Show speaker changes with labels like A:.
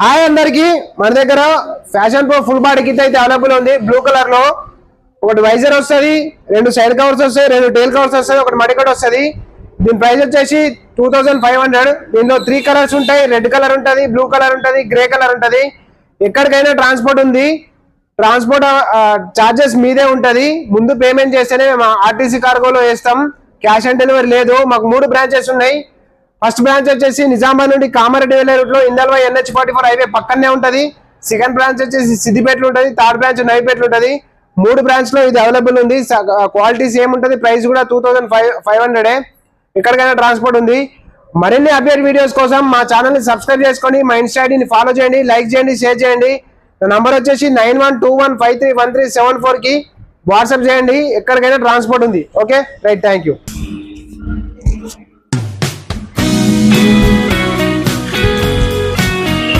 A: Hi అందరికి మన దగ్గర fashion pro full body kit అయితే అవైలబుల్ ఉంది. బ్లూ కలర్ లో ఒకటి వైజర్ వస్తుంది, రెండు సైడ్ కవర్స్ వస్తాయి, రెండు టైల్ కవర్స్ వస్తాయి, ఒకటి మడికట్ వస్తుంది. దీని ప్రైస్ వచ్చేసి 2500. దీనిలో 3 కలర్స్ ఉంటాయి. రెడ్ కలర్ ఉంటుంది, బ్లూ కలర్ ఉంటుంది, గ్రే కలర్ ఉంటుంది. ఎక్కడికైనా ట్రాన్స్పోర్ట్ ఉంది. ట్రాన్స్పోర్ట్ చార్జెస్ మీదే ఉంటది. ముందు పేమెంట్ చేస్తేనే మేము ఆర్టీసీ కార్గోలో వేస్తాం. క్యాష్ ఆన్ డెలివరీ లేదు. మాకు 3 బ్రాంచెస్ ఉన్నాయి. ఫస్ట్ బ్రాంచ్ వచ్చేసి నిజామాబాద్ నుండి కామారెడ్డి వెళ్ళే రూట్ లో ఇందల్వై NH44 హైవే పక్కనే ఉంటది. సెకండ్ బ్రాంచ్ వచ్చేసి సిద్దిపేటలో ఉంటది. థర్డ్ బ్రాంచ్ నైపేటలో ఉంటది. 3 బ్రాంచ్ లో ఇది అవైలబుల్ ఉంది. క్వాలిటీ సేమ్ ఉంటది. ప్రైస్ కూడా 2500. ఎక్కడికైనా ట్రాన్స్పోర్ట్ ఉంది. మరిన్ని అప్డేట్ వీడియోస్ కోసం మా ఛానల్ ని సబ్స్క్రైబ్ చేసుకోండి. మా ఇన్స్టా ఐడిని ఫాలో చేయండి, లైక్ చేయండి, షేర్ చేయండి. నా నంబర్ వచ్చేసి 9121531374 కి వాట్సాప్ చేయండి. ఎక్కడికైనా ట్రాన్స్పోర్ట్ ఉంది. Okay right, thank you.